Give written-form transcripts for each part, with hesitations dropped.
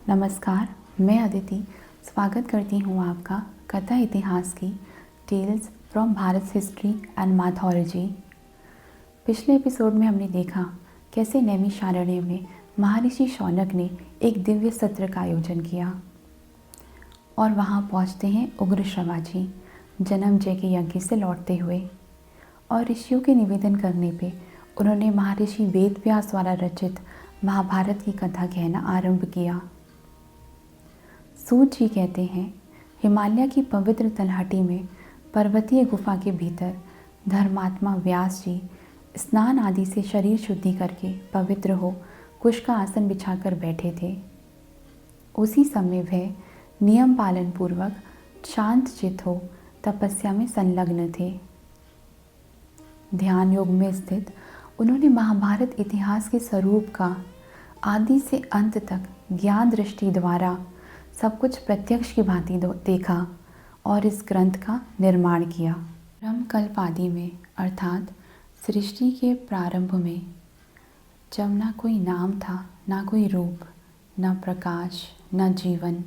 नमस्कार, मैं अदिति स्वागत करती हूँ आपका कथा इतिहास की tales from Bharat history and mythology. पिछले एपिसोड में हमने देखा कैसे नैमिषारण्य में महर्षि शौनक ने एक दिव्य सत्र का आयोजन किया और वहाँ पहुँचते हैं उग्र श्रवाजी जन्मजय के यज्ञ से लौटते हुए और ऋषियों के निवेदन करने पे उन्होंने महर्षि वेदव्यास द्वारा रचित महाभारत की कथा कहना आरंभ किया। सूत जी कहते हैं, हिमालय की पवित्र तलहटी में पर्वतीय गुफा के भीतर धर्मात्मा व्यास जी स्नान आदि से शरीर शुद्धि करके पवित्र हो कुश का आसन बिछाकर बैठे थे। उसी समय वह नियम पालन पूर्वक शांत चित्त हो तपस्या में संलग्न थे। ध्यान योग में स्थित उन्होंने महाभारत इतिहास के स्वरूप का आदि से अंत तक ज्ञान दृष्टि द्वारा सब कुछ प्रत्यक्ष की भांति देखा और इस ग्रंथ का निर्माण किया। ब्रह्मकल्प आदि में अर्थात सृष्टि के प्रारंभ में जब ना कोई नाम था, ना कोई रूप, न प्रकाश, न जीवन,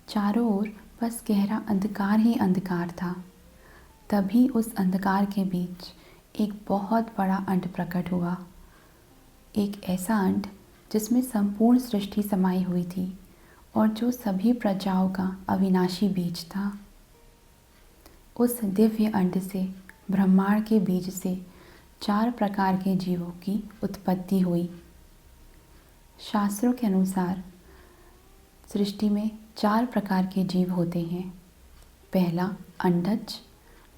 चारों ओर बस गहरा अंधकार ही अंधकार था, तभी उस अंधकार के बीच एक बहुत बड़ा अंड प्रकट हुआ। एक ऐसा अंड जिसमें संपूर्ण सृष्टि समाई हुई थी और जो सभी प्रजाओं का अविनाशी बीज था। उस दिव्य अंड से, ब्रह्मांड के बीज से 4 प्रकार के जीवों की उत्पत्ति हुई। शास्त्रों के अनुसार सृष्टि में 4 प्रकार के जीव होते हैं। पहला अंडज,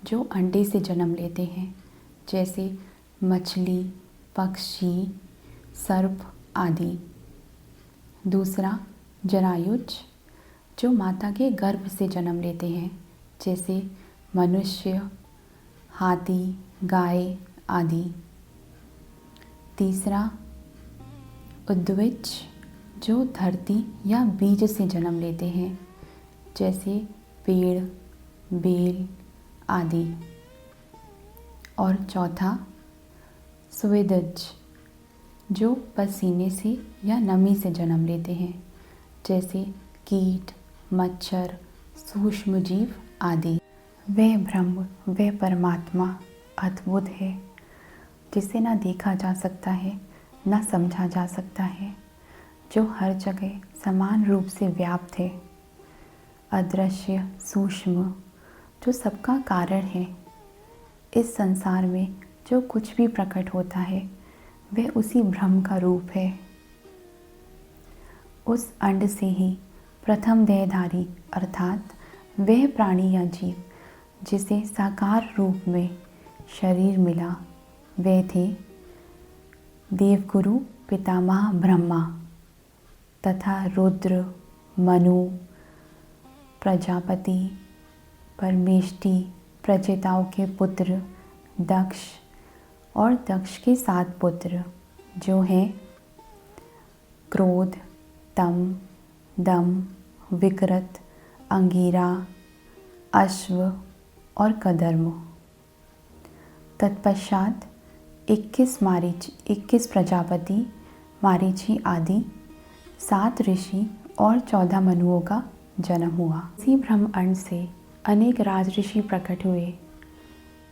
जो अंडे से जन्म लेते हैं, जैसे मछली, पक्षी, सर्प आदि। दूसरा जरायुज, जो माता के गर्भ से जन्म लेते हैं, जैसे मनुष्य, हाथी, गाय आदि। तीसरा उद्विज, जो धरती या बीज से जन्म लेते हैं, जैसे पेड़, बेल आदि। और चौथा स्वेदज, जो पसीने से या नमी से जन्म लेते हैं, जैसे कीट, मच्छर, सूक्ष्म जीव आदि। वह ब्रह्म, वह परमात्मा अद्भुत है, जिसे ना देखा जा सकता है, ना समझा जा सकता है, जो हर जगह समान रूप से व्याप्त है, अदृश्य, सूक्ष्म, जो सबका कारण है। इस संसार में जो कुछ भी प्रकट होता है वह उसी ब्रह्म का रूप है। उस अंड से ही प्रथम देहधारी अर्थात वह प्राणी या जीव जिसे साकार रूप में शरीर मिला, वे थे देवगुरु पितामह ब्रह्मा तथा रुद्र, मनु, प्रजापति, परमेष्टि, प्रचेताओं के पुत्र दक्ष और दक्ष के 7 पुत्र, जो हैं क्रोध, तम, दम, विकृत, अंगिरा, अश्व और कदर्म। तत्पश्चात 21 प्रजापति, मारीची आदि 7 ऋषि और 14 मनुओं का जन्म हुआ। इसी ब्रह्म अंड से अनेक राजऋषि प्रकट हुए,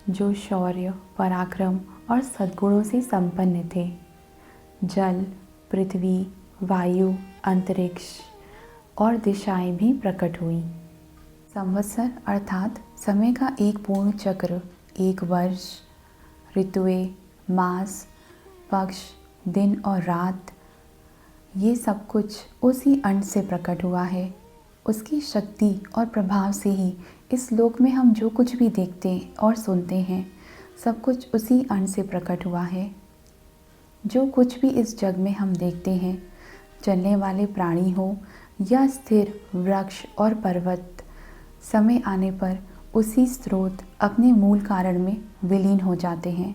जो शौर्य, पराक्रम और सद्गुणों से संपन्न थे। जल, पृथ्वी, वायु, अंतरिक्ष और दिशाएं भी प्रकट हुई। संवत्सर अर्थात समय का एक पूर्ण चक्र, एक वर्ष, ऋतुएं, मास, पक्ष, दिन और रात, ये सब कुछ उसी अंड से प्रकट हुआ है। उसकी शक्ति और प्रभाव से ही इस लोक में हम जो कुछ भी देखते और सुनते हैं, सब कुछ उसी अंड से प्रकट हुआ है। जो कुछ भी इस जग में हम देखते हैं, चलने वाले प्राणी हो या स्थिर वृक्ष और पर्वत, समय आने पर उसी स्रोत अपने मूल कारण में विलीन हो जाते हैं।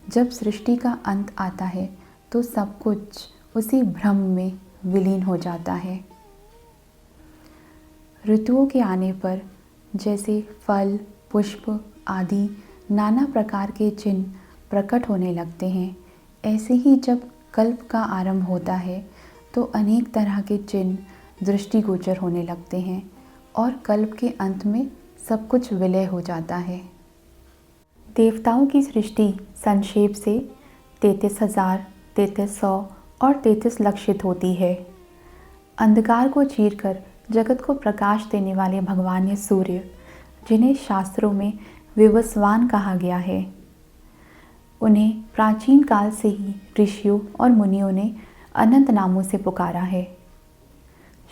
जब सृष्टि का अंत आता है तो सब कुछ उसी ब्रह्म में विलीन हो जाता है। ऋतुओं के आने पर जैसे फल, पुष्प आदि नाना प्रकार के चिन्ह प्रकट होने लगते हैं, ऐसे ही जब कल्प का आरंभ होता है तो अनेक तरह के चिन्ह दृष्टिगोचर होने लगते हैं और कल्प के अंत में सब कुछ विलय हो जाता है। देवताओं की सृष्टि संक्षेप से 33,000, 3300 और 33 लक्षित होती है। अंधकार को चीरकर जगत को प्रकाश देने वाले भगवान ये सूर्य, जिन्हें शास्त्रों में विवस्वान कहा गया है, उन्हें प्राचीन काल से ही ऋषियों और मुनियों ने अनंत नामों से पुकारा है।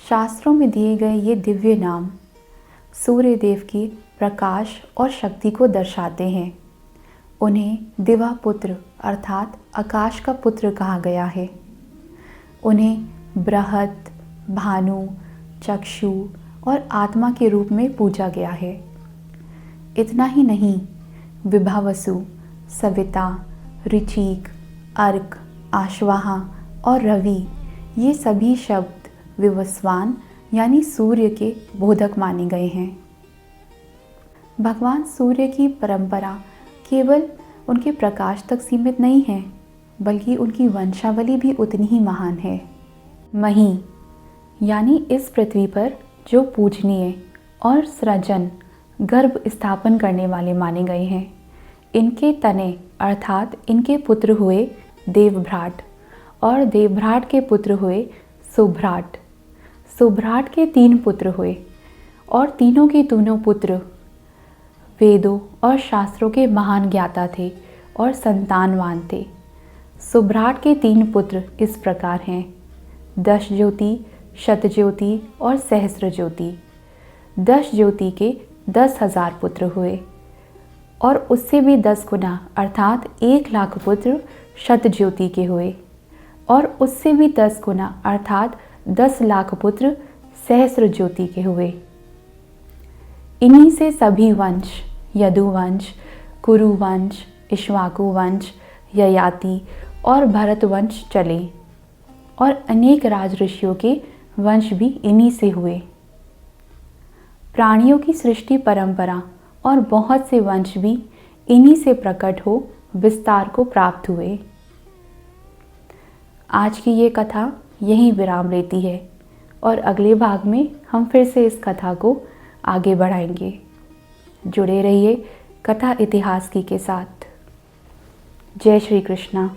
शास्त्रों में दिए गए ये दिव्य नाम सूर्य देव की प्रकाश और शक्ति को दर्शाते हैं। उन्हें दिवा पुत्र अर्थात आकाश का पुत्र कहा गया है। उन्हें बृहत, भानु, चक्षु और आत्मा के रूप में पूजा गया है। इतना ही नहीं, विभावसु, सविता, ऋचिक, अर्क, आश्वाहा और रवि, ये सभी शब्द विवस्वान यानी सूर्य के बोधक माने गए हैं। भगवान सूर्य की परंपरा केवल उनके प्रकाश तक सीमित नहीं है, बल्कि उनकी वंशावली भी उतनी ही महान है। मही यानी इस पृथ्वी पर जो पूजनीय और सृजन गर्भ स्थापन करने वाले माने गए हैं, इनके तने अर्थात इनके पुत्र हुए देवभ्राट और देवभ्राट के पुत्र हुए सुभ्राट। सुभ्राट के 3 पुत्र हुए और तीनों के तीनों पुत्र वेदों और शास्त्रों के महान ज्ञाता थे और संतानवान थे। सुभ्राट के 3 पुत्र इस प्रकार हैं: दश ज्योति, शतज्योति और सहस्र ज्योति। दश ज्योति के 10,000 पुत्र हुए और उससे भी 10 गुना अर्थात 1,00,000 पुत्र शतज्योति के हुए और उससे भी 10 गुना अर्थात 10,00,000 पुत्र सहस्र ज्योति के हुए। इन्हीं से सभी वंश, यदुवंश, कुरुवंश, इक्ष्वाकु वंश, ययाति और भरत वंश चले और अनेक राजऋषियों के वंश भी इन्हीं से हुए। प्राणियों की सृष्टि परंपरा और बहुत से वंश भी इन्हीं से प्रकट हो विस्तार को प्राप्त हुए। आज की ये कथा यहीं विराम लेती है और अगले भाग में हम फिर से इस कथा को आगे बढ़ाएंगे। जुड़े रहिए कथा इतिहास की के साथ। जय श्री कृष्णा।